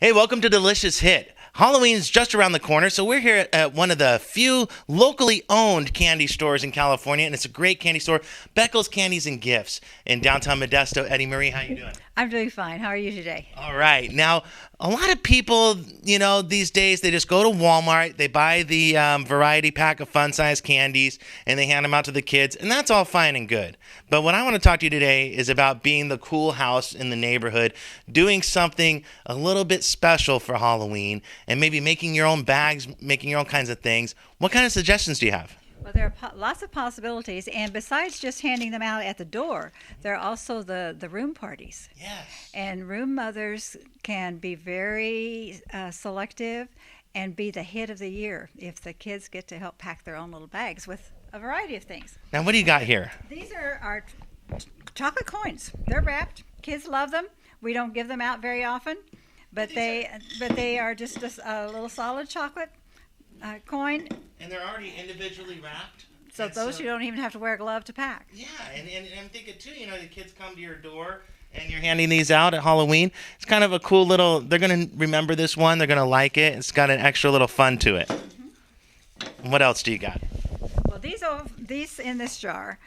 Hey, welcome to Delicious Hit. Halloween's just around the corner, so we're here at one of the few locally owned candy stores in California, and it's a great candy store, Beckles Candies and Gifts in downtown Modesto. Eddie Marie, how you doing? I'm doing fine. How are you today? All right. Now, a lot of people, these days they just go to Walmart, they buy the variety pack of fun-sized candies, and they hand them out to the kids, and that's all fine and good. But what I want to talk to you today is about being the cool house in the neighborhood, doing something a little bit special for Halloween, and maybe making your own bags, making your own kinds of things. What kind of suggestions do you have? Well, there are lots of possibilities, and besides just handing them out at the door, there are also the room parties. Yes. And room mothers can be very selective and be the hit of the year if the kids get to help pack their own little bags with a variety of things. Now, what do you got here? These are our chocolate coins. They're wrapped. Kids love them. We don't give them out very often, but they are just a little solid chocolate coin. And they're already individually wrapped. So you don't even have to wear a glove to pack. Yeah, and I'm thinking too, the kids come to your door and you're handing these out at Halloween. It's kind of a cool little, they're going to remember this one. They're going to like it. It's got an extra little fun to it. Mm-hmm. What else do you got? Well, these in this jar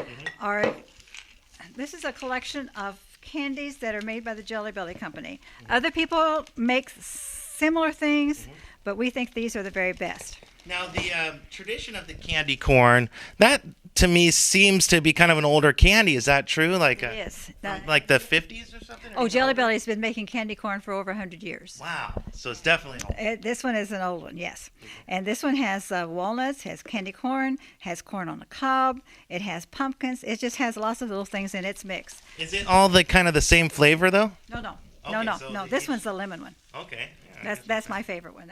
this is a collection of candies that are made by the Jelly Belly Company. Mm-hmm. Other people make similar things, but we think these are the very best. Now, the tradition of the candy corn, that to me seems to be kind of an older candy. Is that true? Like it is. Like the 50s or something? Oh, Jelly Belly's been making candy corn for over 100 years. Wow. So it's definitely old. This one is an old one, yes. And this one has walnuts, has candy corn, has corn on the cob. It has pumpkins. It just has lots of little things in its mix. Is it all the kind of the same flavor, though? No. Okay, No. This one's the lemon one. Okay. Yeah, that's my favorite one.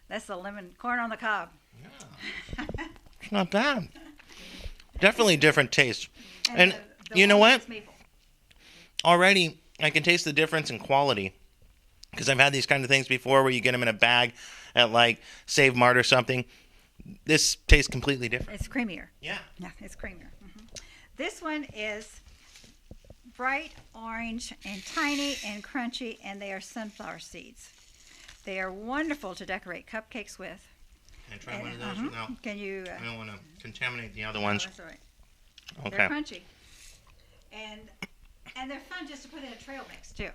That's the lemon corn on the cob. Yeah. It's not bad. Definitely different taste. And the you know what? Maple. Already, I can taste the difference in quality. Because I've had these kind of things before where you get them in a bag at like Save Mart or something. This tastes completely different. It's creamier. Yeah. Yeah, it's creamier. Mm-hmm. This one is bright orange and tiny and crunchy, and they are sunflower seeds. They are wonderful to decorate cupcakes with. Can I try one of those? No. Can you? I don't want to contaminate the other ones. That's all right. Okay. They're crunchy, and they're fun just to put in a trail mix too.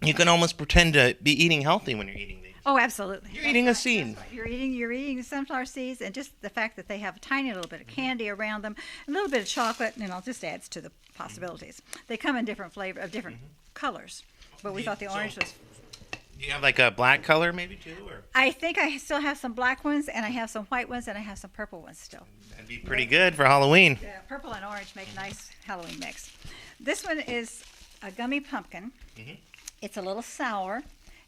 You can almost pretend to be eating healthy when you're eating these. Oh, absolutely. You're eating a seed. Right. You're eating the sunflower seeds, and just the fact that they have a tiny little bit of candy around them, a little bit of chocolate, just adds to the possibilities. They come in different different colors, but we thought the orange was. Do you have like a black color maybe too? Or? I think I still have some black ones, and I have some white ones, and I have some purple ones still. That'd be pretty good for Halloween. Yeah, purple and orange make a nice Halloween mix. This one is a gummy pumpkin. Mm-hmm. It's a little sour.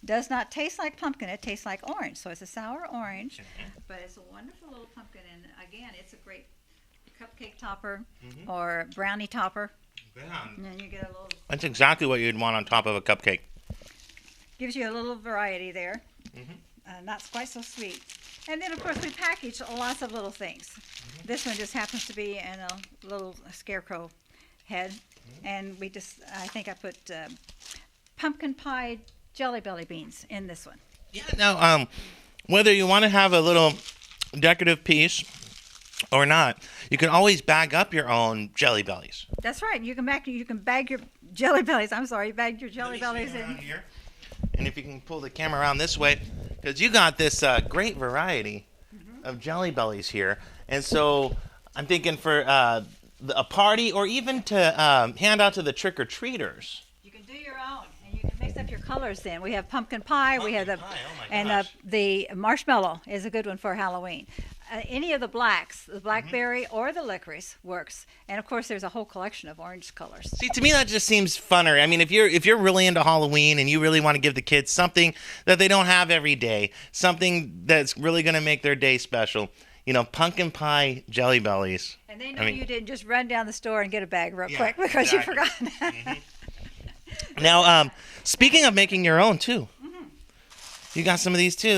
Does not taste like pumpkin. It tastes like orange. So it's a sour orange, but it's a wonderful little pumpkin. And again, it's a great cupcake topper or brownie topper. Yeah. And then you get a little. That's exactly what you'd want on top of a cupcake. Gives you a little variety there. Not quite so sweet. And then, of course, we package lots of little things. This one just happens to be in a little scarecrow head. And I think I put pumpkin pie Jelly Belly beans in this one. Yeah, now, whether you want to have a little decorative piece or not, you can always bag up your own Jelly Bellies. That's right. You can bag your Jelly Bellies. I'm sorry, bag your Jelly Bellies in. Here. And if you can pull the camera around this way, because you got this great variety of Jelly Bellies here. And so I'm thinking for a party or even to hand out to the trick-or-treaters. You can do your own, and you can mix up your colors then. We have pumpkin pie. Oh The marshmallow is a good one for Halloween. Any of the blacks, the blackberry or the licorice works. And of course, there's a whole collection of orange colors. See, to me, that just seems funner. I mean, if you're really into Halloween and you really want to give the kids something that they don't have every day, something that's really going to make their day special, pumpkin pie Jelly Bellies. And they know you didn't just run down the store and get a bag real quick because you forgot. Now, speaking of making your own too, You got some of these too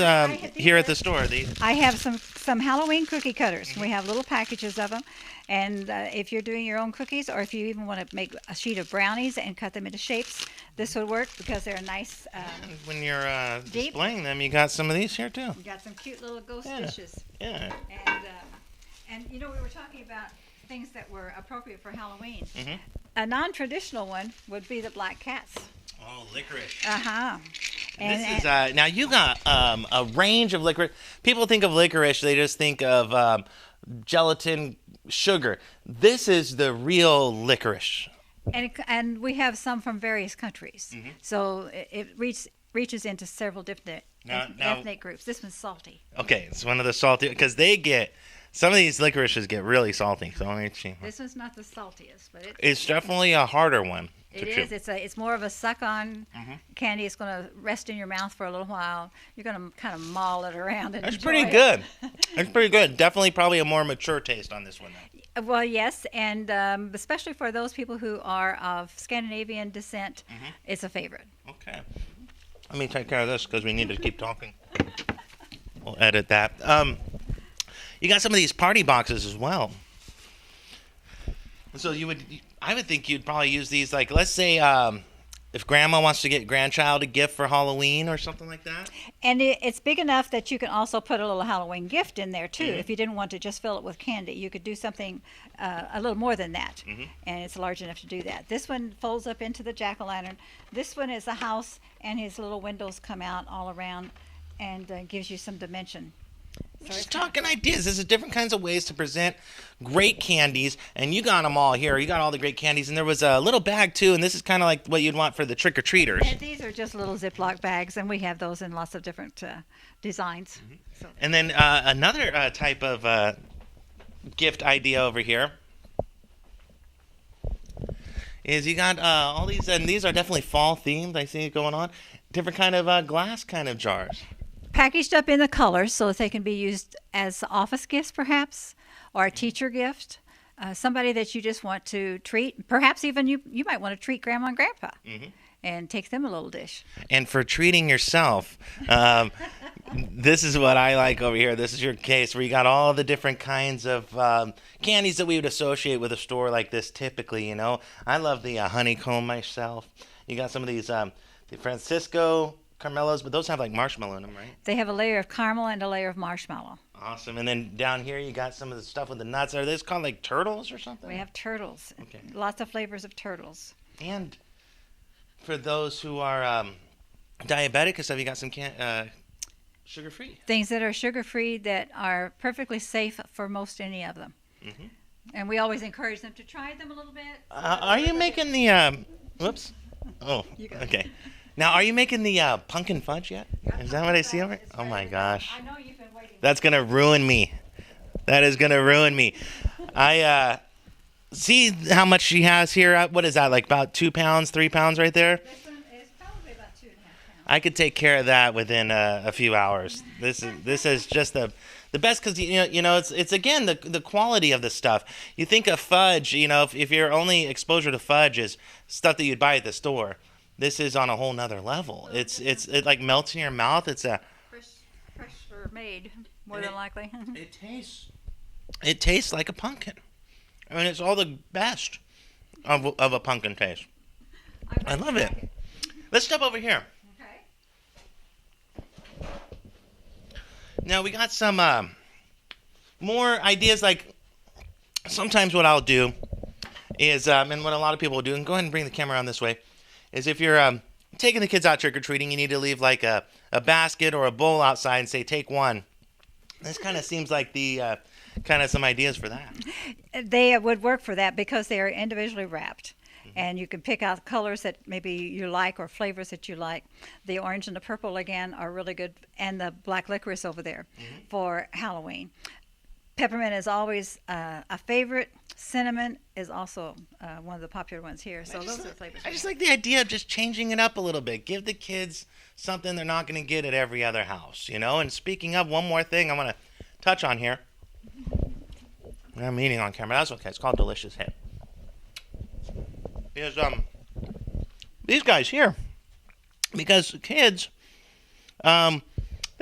here at the store. I have some Halloween cookie cutters. We have little packages of them. And if you're doing your own cookies, or if you even want to make a sheet of brownies and cut them into shapes, this would work because they're nice. When you're displaying them, you got some of these here too. You got some cute little ghost dishes. Yeah. And we were talking about things that were appropriate for Halloween. A non-traditional one would be the black cats. Oh, licorice. Uh-huh. This is now you got a range of licorice. People think of licorice, they just think of gelatin, sugar. This is the real licorice. And we have some from various countries. So it reaches into several different ethnic groups. This one's salty. Okay, it's one of the salty, because some of these licorices get really salty. So let me see. This one's not the saltiest, but it's definitely a harder one. It is. It's more of a suck-on candy. It's going to rest in your mouth for a little while. You're going to kind of maul it around and That's enjoy pretty it. good. That's pretty good. Definitely probably a more mature taste on this one. Well, yes, and especially for those people who are of Scandinavian descent, it's a favorite. Okay. Let me take care of this because we need to keep talking. We'll edit that. You got some of these party boxes as well. So I would think you'd probably use these, like, let's say if grandma wants to get grandchild a gift for Halloween or something like that. And it's big enough that you can also put a little Halloween gift in there too. If you didn't want to just fill it with candy, you could do something a little more than that. And it's large enough to do that. This one folds up into the jack-o'-lantern. This one is a house, and his little windows come out all around and gives you some dimension. Just talking ideas. There's different kinds of ways to present great candies, and you got them all here. You got all the great candies, and there was a little bag too, and this is kind of like what you'd want for the trick-or-treaters. And these are just little Ziploc bags, and we have those in lots of different designs. So. And then another type of gift idea over here is you got all these, and these are definitely fall themed. I see it going on. Different kind of glass kind of jars. Packaged up in the colors so that they can be used as office gifts, perhaps, or a teacher gift. Somebody that you just want to treat. Perhaps even you might want to treat Grandma and Grandpa and take them a little dish. And for treating yourself, this is what I like over here. This is your case where you got all the different kinds of candies that we would associate with a store like this typically, you know. I love the honeycomb myself. You got some of these the Francisco Caramellos, but those have like marshmallow in them, right? They have a layer of caramel and a layer of marshmallow. Awesome. And then down here you got some of the stuff with the nuts. Are those called like turtles or something? We have turtles. Okay. Lots of flavors of turtles. And for those who are diabetic and stuff, you got some sugar-free. Things that are sugar-free that are perfectly safe for most any of them. And we always encourage them to try them a little bit. Are you making the whoops? Oh, okay. Now, are you making the pumpkin fudge yet? Is that what I see over? Oh my gosh. I know you've been waiting. That's gonna ruin me. That is gonna ruin me. I see how much she has here. What is that? Like about 2 pounds, 3 pounds, right there. This one is probably about 2.5 pounds. I could take care of that within a few hours. This is just the best because you know it's again the quality of the stuff. You think of fudge, you know, if your only exposure to fudge is stuff that you'd buy at the store. This is on a whole nother level. It like melts in your mouth. It's a fresh made, more than likely. It tastes like a pumpkin. I mean, it's all the best of a pumpkin taste. I love it. Let's step over here. Okay. Now we got some more ideas. Like sometimes what I'll do is, and what a lot of people will do, and go ahead and bring the camera around this way. Is if you're taking the kids out trick-or-treating, you need to leave like a basket or a bowl outside and say, take one. This kind of seems like the kind of some ideas for that. They would work for that because they are individually wrapped. And you can pick out colors that maybe you like or flavors that you like. The orange and the purple, again, are really good. And the black licorice over there for Halloween. Peppermint is always a favorite. Cinnamon is also one of the popular ones here. So those are the flavors. I just like the idea of just changing it up a little bit. Give the kids something they're not going to get at every other house, you know? And speaking of, one more thing I want to touch on here. I'm eating on camera. That's okay. It's called Delicious Hit. Is these guys here. Because kids,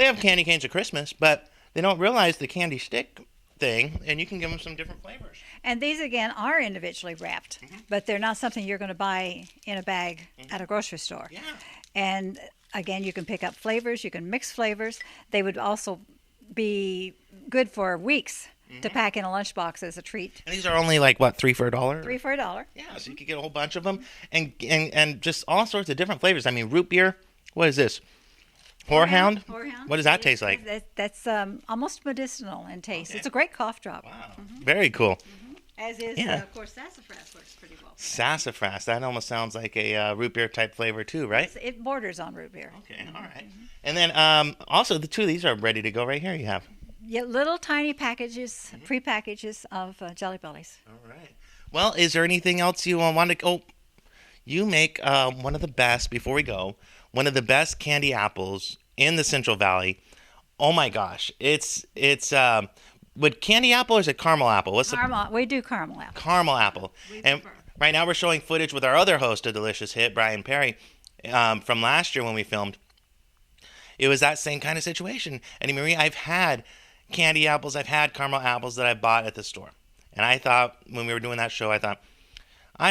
They have candy canes at Christmas, but they don't realize the candy stick thing, and you can give them some different flavors. And these, again, are individually wrapped, but they're not something you're going to buy in a bag at a grocery store. Yeah. And, again, you can pick up flavors. You can mix flavors. They would also be good for weeks to pack in a lunchbox as a treat. And these are only like, what, 3 for $1? 3 for $1. Yeah, so you could get a whole bunch of them, and just all sorts of different flavors. I mean, root beer. What is this? Horehound? Horehound. What does that taste like? That's almost medicinal in taste. It's a great cough drop. Wow. Very cool. As is, of course, sassafras works pretty well. Sassafras. That almost sounds like a root beer type flavor too, right? It borders on root beer. Okay, all right. And then also the 2 of these are ready to go right here. You have. Yeah, little tiny packages, pre-packages of Jelly Bellies. All right. Well, is there anything else you want to? Oh, you make one of the best. Before we go, one of the best candy apples in the Central Valley. Oh my gosh, it's with candy apple or is it caramel apple? What's caramel? We do caramel apple. Caramel apple. And right now we're showing footage with our other host of Delicious Hit, Brian Perry, from last year when we filmed. It was that same kind of situation. And Marie, I've had candy apples, I've had caramel apples that I bought at the store. And I thought, when we were doing that show, I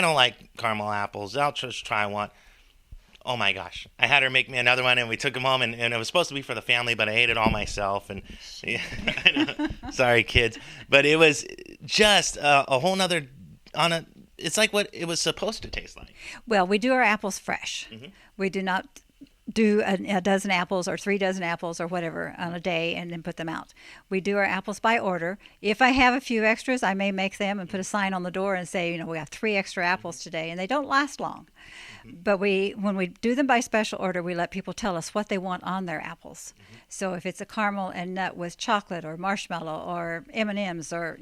don't like caramel apples. I'll just try one. Oh my gosh. I had her make me another one, and we took them home, and it was supposed to be for the family, but I ate it all myself. And yeah, I know. Sorry, kids. But it was just a whole nother, it's like what it was supposed to taste like. Well, we do our apples fresh. We do not do a dozen apples or 3 dozen apples or whatever on a day and then put them out. We do our apples by order. If I have a few extras, I may make them and put a sign on the door and say, we have 3 extra apples today, and they don't last long. But when we do them by special order, we let people tell us what they want on their apples. So if it's a caramel and nut with chocolate or marshmallow or M&Ms or,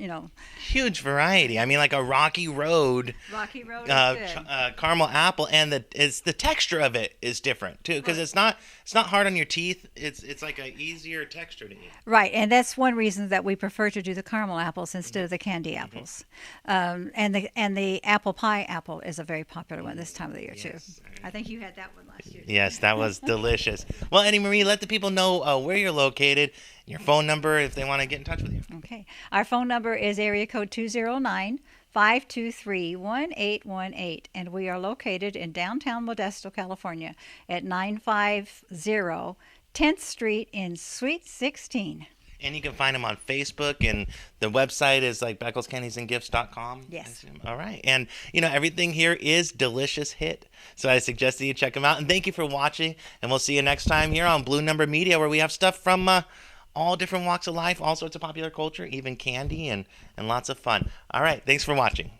Huge variety. I mean, like a Rocky Road. Rocky Road is good. Caramel apple, and the texture of it is different too, because it's not hard on your teeth. It's like an easier texture to eat. Right, and that's one reason that we prefer to do the caramel apples instead of the candy apples. And the apple pie apple is a very popular one this time of the year too. I think you had that one last year. Yes, that was delicious. Well, Annie Marie, let the people know where you're located, your phone number if they want to get in touch with you. Okay. Our phone number is area code 209-523-1818, and we are located in downtown Modesto, California at 950 10th Street in Suite 16. And you can find them on Facebook, and the website is like BeckelsCandiesandGifts.com. Yes. All right. And, everything here is Delicious Hit. So I suggest that you check them out. And thank you for watching. And we'll see you next time here on Blue Number Media, where we have stuff from all different walks of life, all sorts of popular culture, even candy, and lots of fun. All right. Thanks for watching.